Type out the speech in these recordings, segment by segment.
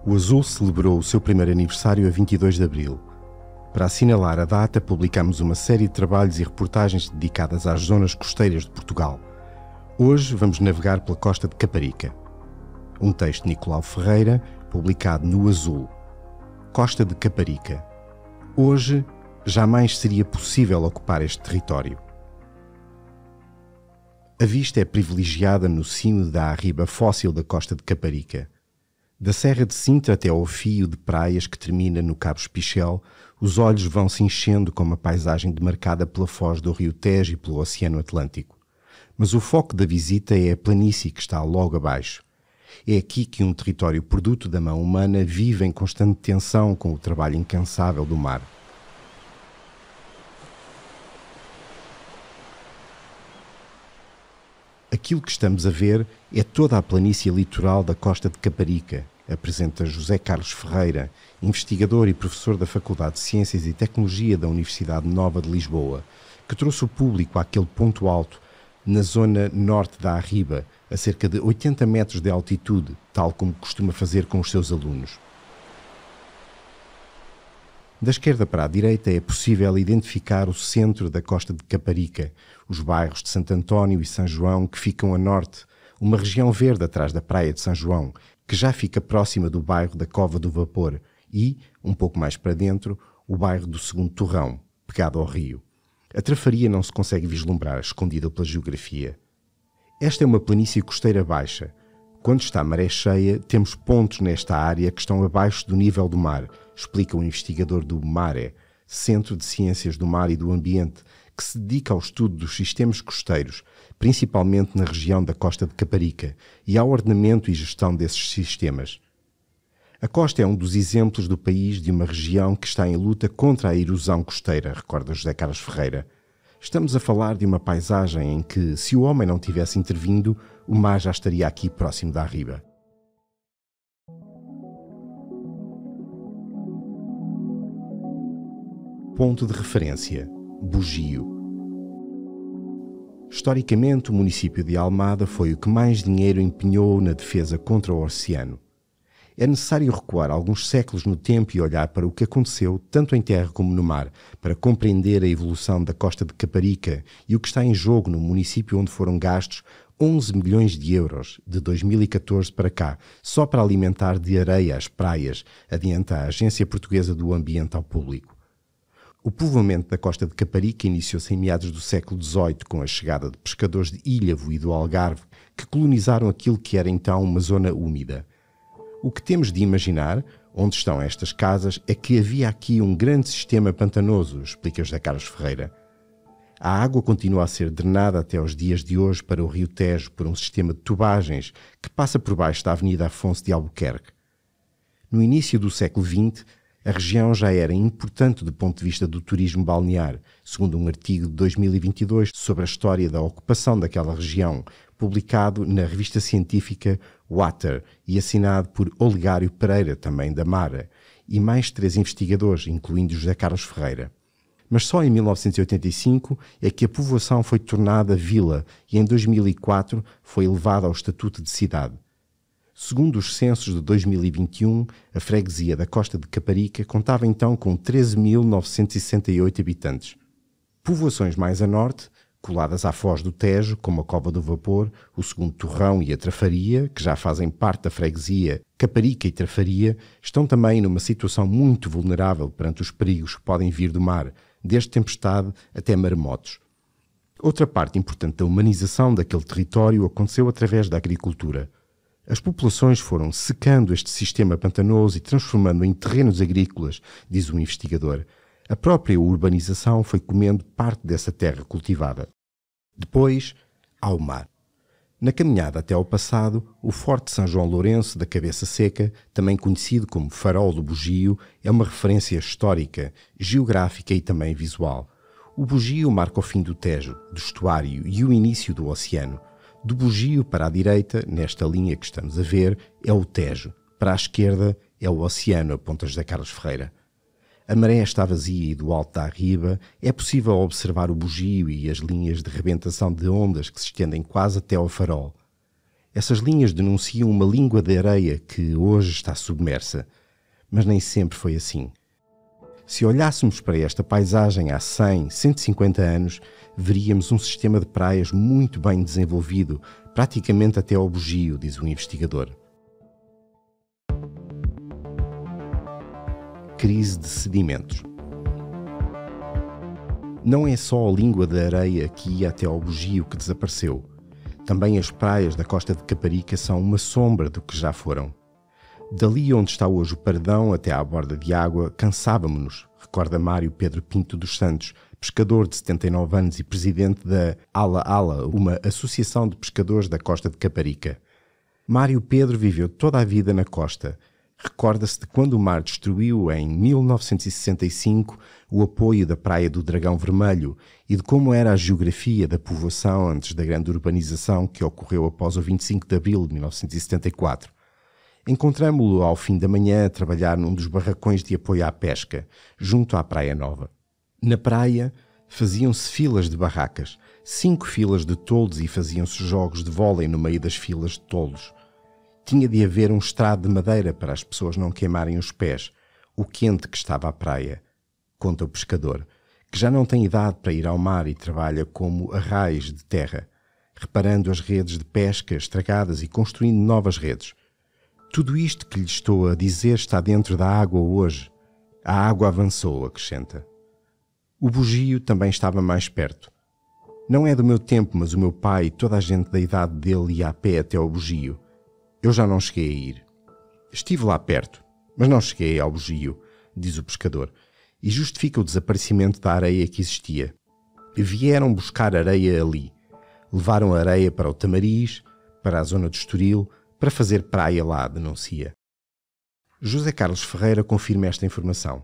O Azul celebrou o seu primeiro aniversário a 22 de abril. Para assinalar a data, publicamos uma série de trabalhos e reportagens dedicadas às zonas costeiras de Portugal. Hoje vamos navegar pela costa de Caparica. Um texto de Nicolau Ferreira, publicado no Azul. Costa de Caparica. Hoje, jamais seria possível ocupar este território. A vista é privilegiada no cimo da arriba fóssil da costa de Caparica. Da Serra de Sintra até ao fio de praias que termina no Cabo Espichel, os olhos vão se enchendo com uma paisagem demarcada pela foz do rio Tejo e pelo Oceano Atlântico. Mas o foco da visita é a planície que está logo abaixo. É aqui que um território produto da mão humana vive em constante tensão com o trabalho incansável do mar. Aquilo que estamos a ver é toda a planície litoral da costa de Caparica, apresenta José Carlos Ferreira, investigador e professor da Faculdade de Ciências e Tecnologia da Universidade Nova de Lisboa, que trouxe o público àquele ponto alto, na zona norte da Arriba, a cerca de 80 metros de altitude, tal como costuma fazer com os seus alunos. Da esquerda para a direita é possível identificar o centro da costa de Caparica, os bairros de Santo António e São João que ficam a norte, uma região verde atrás da praia de São João, que já fica próxima do bairro da Cova do Vapor e, um pouco mais para dentro, o bairro do Segundo Torrão, pegado ao rio. A Trafaria não se consegue vislumbrar, escondida pela geografia. Esta é uma planície costeira baixa. Quando está a maré cheia, temos pontos nesta área que estão abaixo do nível do mar, explica o investigador do MARE, Centro de Ciências do Mar e do Ambiente, que se dedica ao estudo dos sistemas costeiros, principalmente na região da costa de Caparica, e ao ordenamento e gestão desses sistemas. A costa é um dos exemplos do país de uma região que está em luta contra a erosão costeira, recorda José Carlos Ferreira. Estamos a falar de uma paisagem em que, se o homem não tivesse intervindo, o mar já estaria aqui próximo da Arriba. Ponto de referência: Bugio. Historicamente, o município de Almada foi o que mais dinheiro empenhou na defesa contra o oceano. É necessário recuar alguns séculos no tempo e olhar para o que aconteceu, tanto em terra como no mar, para compreender a evolução da costa de Caparica e o que está em jogo no município onde foram gastos 11 milhões de euros de 2014 para cá, só para alimentar de areia as praias, adianta a Agência Portuguesa do Ambiente ao público. O povoamento da costa de Caparica iniciou-se em meados do século XVIII com a chegada de pescadores de Ilhavo e do Algarve que colonizaram aquilo que era então uma zona úmida. O que temos de imaginar, onde estão estas casas, é que havia aqui um grande sistema pantanoso, explica José Carlos Ferreira. A água continua a ser drenada até aos dias de hoje para o rio Tejo por um sistema de tubagens que passa por baixo da Avenida Afonso de Albuquerque. No início do século XX, a região já era importante do ponto de vista do turismo balnear, segundo um artigo de 2022 sobre a história da ocupação daquela região, publicado na revista científica Water e assinado por Olegário Pereira, também da Mara, e mais 3 investigadores, incluindo José Carlos Ferreira. Mas só em 1985 é que a povoação foi tornada vila e em 2004 foi elevada ao estatuto de cidade. Segundo os censos de 2021, a freguesia da costa de Caparica contava então com 13.968 habitantes. Povoações mais a norte, coladas à foz do Tejo, como a Cova do Vapor, o Segundo Torrão e a Trafaria, que já fazem parte da freguesia Caparica e Trafaria, estão também numa situação muito vulnerável perante os perigos que podem vir do mar, desde tempestade até maremotos. Outra parte importante da humanização daquele território aconteceu através da agricultura. As populações foram secando este sistema pantanoso e transformando em terrenos agrícolas, diz o investigador. A própria urbanização foi comendo parte dessa terra cultivada. Depois, ao mar. Na caminhada até ao passado, o Forte São João Lourenço da Cabeça Seca, também conhecido como Farol do Bugio, é uma referência histórica, geográfica e também visual. O Bugio marca o fim do Tejo, do estuário e o início do oceano. Do Bugio para a direita, nesta linha que estamos a ver, é o Tejo. Para a esquerda é o oceano, aponta José Carlos Ferreira. A maré está vazia e do alto da Arriba é possível observar o Bugio e as linhas de rebentação de ondas que se estendem quase até ao farol. Essas linhas denunciam uma língua de areia que hoje está submersa. Mas nem sempre foi assim. Se olhássemos para esta paisagem há 100, 150 anos, veríamos um sistema de praias muito bem desenvolvido, praticamente até ao Bugio, diz o investigador. Crise de sedimentos. Não é só a língua de areia que ia até ao Bugio que desapareceu. Também as praias da costa de Caparica são uma sombra do que já foram. Dali onde está hoje o Pardão até à borda de água, cansávamos-nos, recorda Mário Pedro Pinto dos Santos, pescador de 79 anos e presidente da Ala Ala, uma associação de pescadores da costa de Caparica. Mário Pedro viveu toda a vida na costa. Recorda-se de quando o mar destruiu, em 1965, o apoio da Praia do Dragão Vermelho e de como era a geografia da povoação antes da grande urbanização que ocorreu após o 25 de abril de 1974. Encontramo-lo ao fim da manhã a trabalhar num dos barracões de apoio à pesca, junto à Praia Nova. Na praia faziam-se filas de barracas, 5 filas de toldos e faziam-se jogos de vôlei no meio das filas de toldos. Tinha de haver um estrado de madeira para as pessoas não queimarem os pés, o quente que estava à praia, conta o pescador, que já não tem idade para ir ao mar e trabalha como arrais de terra, reparando as redes de pesca estragadas e construindo novas redes. Tudo isto que lhe estou a dizer está dentro da água hoje. A água avançou, acrescenta. O Bugio também estava mais perto. Não é do meu tempo, mas o meu pai e toda a gente da idade dele ia a pé até ao Bugio. Eu já não cheguei a ir. Estive lá perto, mas não cheguei ao Bugio, diz o pescador, e justifica o desaparecimento da areia que existia. Vieram buscar areia ali. Levaram a areia para o Tamariz, para a zona do Estoril, para fazer praia lá, denuncia. José Carlos Ferreira confirma esta informação.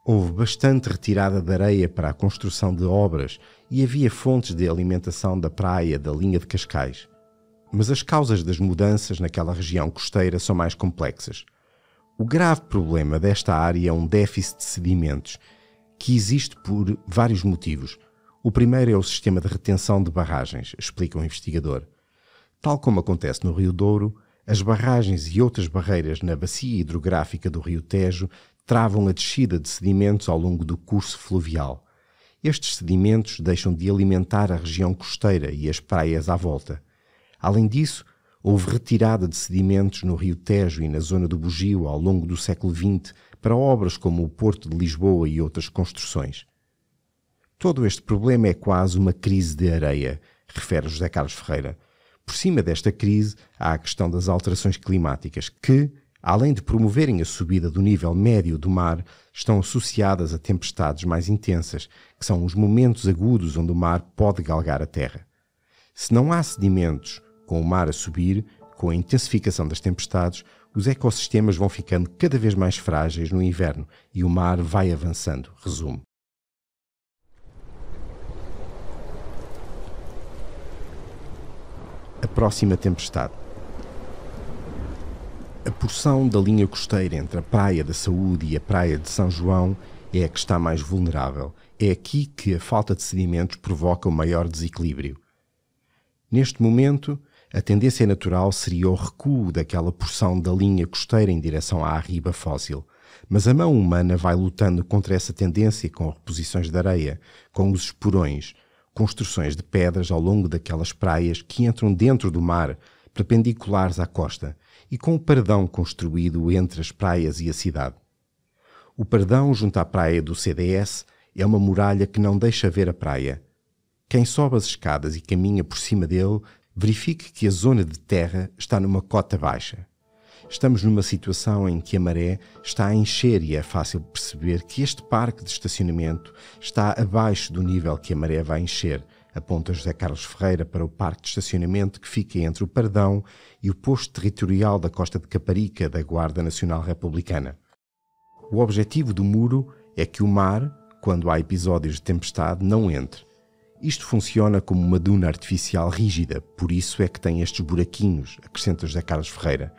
Houve bastante retirada de areia para a construção de obras e havia fontes de alimentação da praia da linha de Cascais. Mas as causas das mudanças naquela região costeira são mais complexas. O grave problema desta área é um déficit de sedimentos, que existe por vários motivos. O primeiro é o sistema de retenção de barragens, explica o investigador. Tal como acontece no Rio Douro, as barragens e outras barreiras na bacia hidrográfica do Rio Tejo travam a descida de sedimentos ao longo do curso fluvial. Estes sedimentos deixam de alimentar a região costeira e as praias à volta. Além disso, houve retirada de sedimentos no Rio Tejo e na zona do Bugio ao longo do século XX para obras como o Porto de Lisboa e outras construções. Todo este problema é quase uma crise de areia, refere José Carlos Ferreira. Por cima desta crise, há a questão das alterações climáticas que, além de promoverem a subida do nível médio do mar, estão associadas a tempestades mais intensas, que são os momentos agudos onde o mar pode galgar a terra. Se não há sedimentos com o mar a subir, com a intensificação das tempestades, os ecossistemas vão ficando cada vez mais frágeis no inverno e o mar vai avançando, resume. A próxima tempestade. A porção da linha costeira entre a Praia da Saúde e a Praia de São João é a que está mais vulnerável. É aqui que a falta de sedimentos provoca o maior desequilíbrio. Neste momento, a tendência natural seria o recuo daquela porção da linha costeira em direção à riba fóssil, mas a mão humana vai lutando contra essa tendência com reposições de areia, com os esporões, construções de pedras ao longo daquelas praias que entram dentro do mar, perpendiculares à costa, e com o Pardão construído entre as praias e a cidade. O Pardão, junto à praia do CDS, é uma muralha que não deixa ver a praia. Quem sobe as escadas e caminha por cima dele, verifique que a zona de terra está numa cota baixa. Estamos numa situação em que a maré está a encher e é fácil perceber que este parque de estacionamento está abaixo do nível que a maré vai encher, aponta José Carlos Ferreira para o parque de estacionamento que fica entre o Pardão e o posto territorial da Costa de Caparica da Guarda Nacional Republicana. O objetivo do muro é que o mar, quando há episódios de tempestade, não entre. Isto funciona como uma duna artificial rígida, por isso é que tem estes buraquinhos, acrescenta José Carlos Ferreira.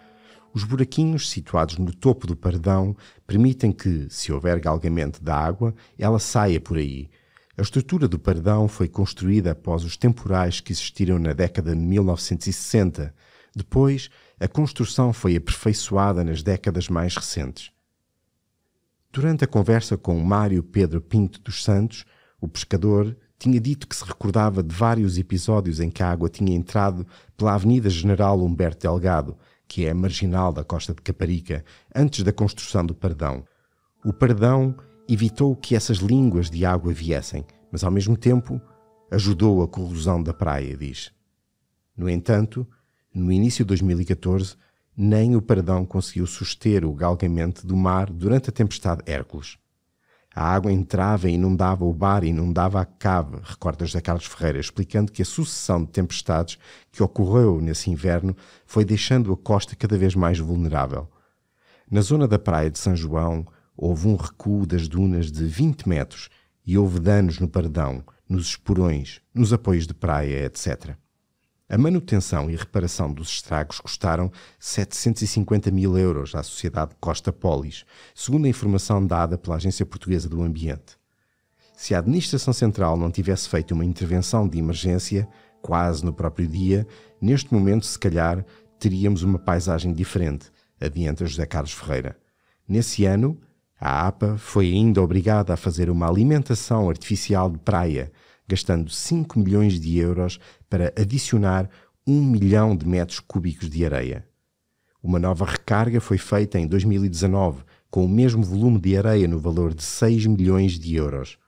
Os buraquinhos, situados no topo do Pardão, permitem que, se houver galgamento da água, ela saia por aí. A estrutura do Pardão foi construída após os temporais que existiram na década de 1960, Depois, a construção foi aperfeiçoada nas décadas mais recentes. Durante a conversa com Mário Pedro Pinto dos Santos, o pescador tinha dito que se recordava de vários episódios em que a água tinha entrado pela Avenida General Humberto Delgado, que é a marginal da costa de Caparica, antes da construção do Pardão. O Pardão evitou que essas línguas de água viessem, mas ao mesmo tempo ajudou a corrosão da praia, diz. No entanto, no início de 2014, nem o Pardão conseguiu suster o galgamento do mar durante a tempestade Hércules. A água entrava e inundava o bar e inundava a cave, recorda José Carlos Ferreira, explicando que a sucessão de tempestades que ocorreu nesse inverno foi deixando a costa cada vez mais vulnerável. Na zona da praia de São João, houve um recuo das dunas de 20 metros e houve danos no Pardão, nos esporões, nos apoios de praia, etc. A manutenção e reparação dos estragos custaram 750 mil euros à Sociedade Costa Polis, segundo a informação dada pela Agência Portuguesa do Ambiente. Se a Administração Central não tivesse feito uma intervenção de emergência, quase no próprio dia, neste momento, se calhar, teríamos uma paisagem diferente, adianta José Carlos Ferreira. Nesse ano, a APA foi ainda obrigada a fazer uma alimentação artificial de praia, gastando 5 milhões de euros para adicionar 1 milhão de metros cúbicos de areia. Uma nova recarga foi feita em 2019, com o mesmo volume de areia no valor de 6 milhões de euros.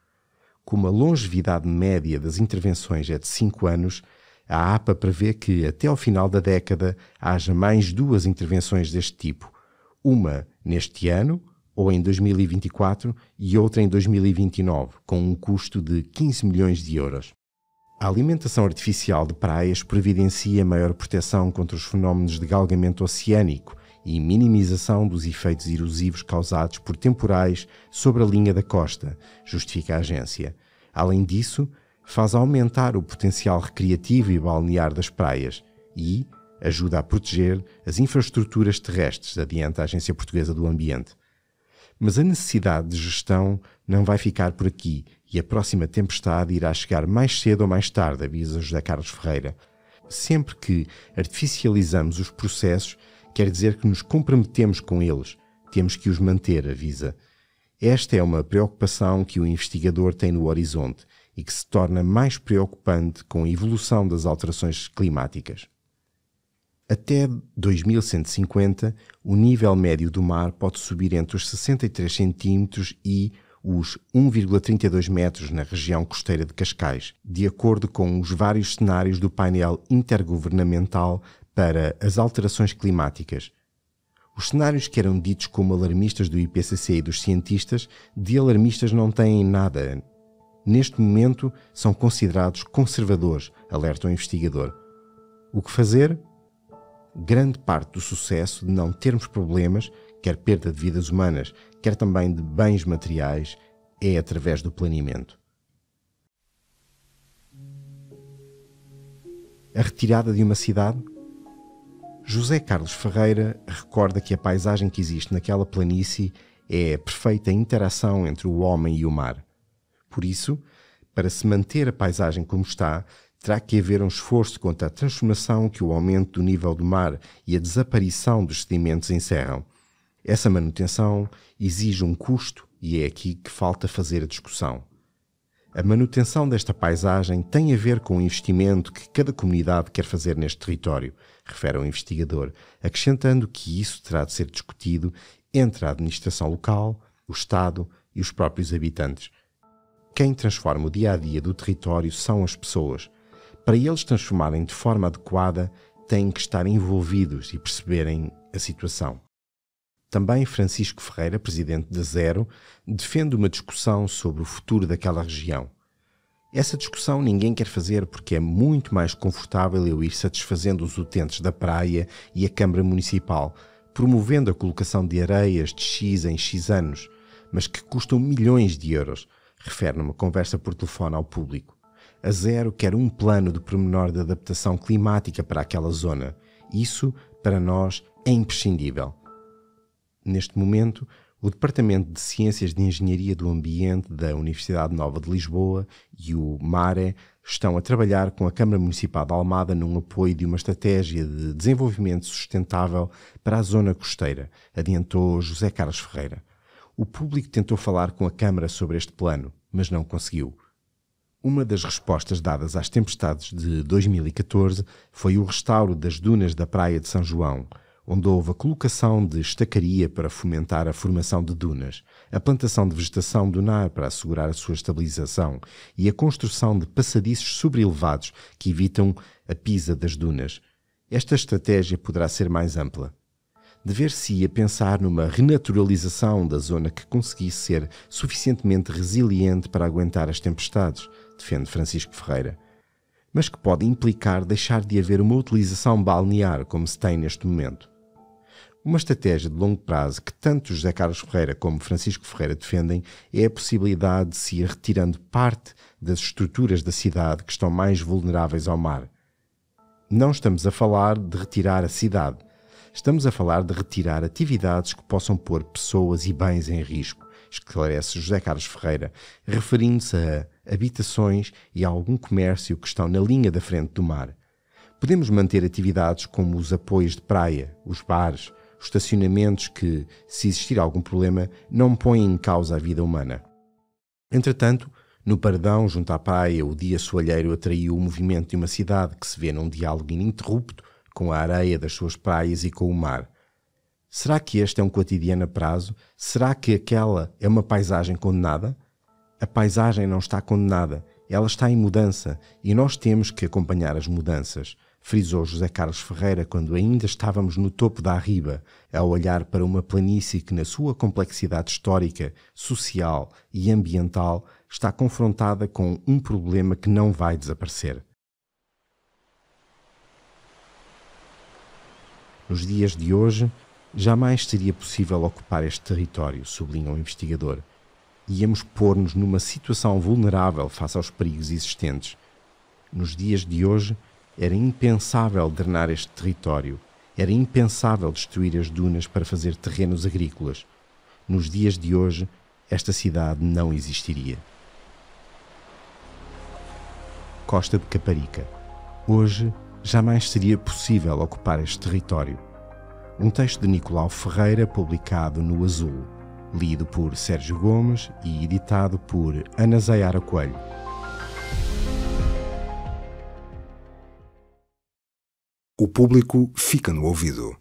Como a longevidade média das intervenções é de 5 anos, a APA prevê que, até ao final da década, haja mais 2 intervenções deste tipo, uma neste ano, ou em 2024, e outra em 2029, com um custo de 15 milhões de euros. A alimentação artificial de praias providencia maior proteção contra os fenómenos de galgamento oceânico e minimização dos efeitos erosivos causados por temporais sobre a linha da costa, justifica a agência. Além disso, faz aumentar o potencial recreativo e balnear das praias e ajuda a proteger as infraestruturas terrestres, adianta a Agência Portuguesa do Ambiente. Mas a necessidade de gestão não vai ficar por aqui e a próxima tempestade irá chegar mais cedo ou mais tarde, avisa José Carlos Ferreira. Sempre que artificializamos os processos, quer dizer que nos comprometemos com eles. Temos que os manter, avisa. Esta é uma preocupação que o investigador tem no horizonte e que se torna mais preocupante com a evolução das alterações climáticas. Até 2150, o nível médio do mar pode subir entre os 63 cm e os 1,32 metros na região costeira de Cascais, de acordo com os vários cenários do painel intergovernamental para as alterações climáticas. Os cenários que eram ditos como alarmistas do IPCC e dos cientistas, de alarmistas não têm nada. Neste momento, são considerados conservadores, alerta o investigador. O que fazer? Grande parte do sucesso de não termos problemas, quer perda de vidas humanas, quer também de bens materiais, é através do planeamento. A retirada de uma cidade? José Carlos Ferreira recorda que a paisagem que existe naquela planície é a perfeita interação entre o homem e o mar. Por isso, para se manter a paisagem como está, terá que haver um esforço contra a transformação que o aumento do nível do mar e a desaparição dos sedimentos encerram. Essa manutenção exige um custo e é aqui que falta fazer a discussão. A manutenção desta paisagem tem a ver com o investimento que cada comunidade quer fazer neste território, refere o investigador, acrescentando que isso terá de ser discutido entre a administração local, o Estado e os próprios habitantes. Quem transforma o dia-a-dia do território são as pessoas. Para eles transformarem de forma adequada, têm que estar envolvidos e perceberem a situação. Também Francisco Ferreira, presidente da Zero, defende uma discussão sobre o futuro daquela região. Essa discussão ninguém quer fazer porque é muito mais confortável eu ir satisfazendo os utentes da praia e a Câmara Municipal, promovendo a colocação de areias de X em X anos, mas que custam milhões de euros, refere numa conversa por telefone ao público. A Zero quer um plano de pormenor de adaptação climática para aquela zona. Isso, para nós, é imprescindível. Neste momento, O Departamento de Ciências de Engenharia do Ambiente da Universidade Nova de Lisboa e o MARE estão a trabalhar com a Câmara Municipal de Almada num apoio de uma estratégia de desenvolvimento sustentável para a zona costeira, adiantou José Carlos Ferreira. O público tentou falar com a Câmara sobre este plano, mas não conseguiu. Uma das respostas dadas às tempestades de 2014 foi o restauro das dunas da Praia de São João, onde houve a colocação de estacaria para fomentar a formação de dunas, a plantação de vegetação dunar para assegurar a sua estabilização e a construção de passadiços sobrelevados que evitam a pisa das dunas. Esta estratégia poderá ser mais ampla. Dever-se-ia pensar numa renaturalização da zona que conseguisse ser suficientemente resiliente para aguentar as tempestades, defende Francisco Ferreira, mas que pode implicar deixar de haver uma utilização balnear como se tem neste momento. Uma estratégia de longo prazo que tanto José Carlos Ferreira como Francisco Ferreira defendem é a possibilidade de se ir retirando parte das estruturas da cidade que estão mais vulneráveis ao mar. Não estamos a falar de retirar a cidade, estamos a falar de retirar atividades que possam pôr pessoas e bens em risco, esclarece José Carlos Ferreira, referindo-se a habitações e a algum comércio que estão na linha da frente do mar. Podemos manter atividades como os apoios de praia, os bares, os estacionamentos que, se existir algum problema, não põem em causa a vida humana. Entretanto, no Paredão, junto à praia, o dia soalheiro atraiu o movimento de uma cidade que se vê num diálogo ininterrupto com a areia das suas praias e com o mar. Será que este é um cotidiano a prazo? Será que aquela é uma paisagem condenada? A paisagem não está condenada, ela está em mudança e nós temos que acompanhar as mudanças, frisou José Carlos Ferreira quando ainda estávamos no topo da arriba, a olhar para uma planície que na sua complexidade histórica, social e ambiental está confrontada com um problema que não vai desaparecer. Nos dias de hoje, jamais seria possível ocupar este território, sublinha o investigador. Íamos pôr-nos numa situação vulnerável face aos perigos existentes. Nos dias de hoje, era impensável drenar este território. Era impensável destruir as dunas para fazer terrenos agrícolas. Nos dias de hoje, esta cidade não existiria. Costa de Caparica. Hoje, jamais seria possível ocupar este território. Um texto de Nicolau Ferreira publicado no Azul, lido por Sérgio Gomes e editado por Ana Zayara Coelho. O público fica no ouvido.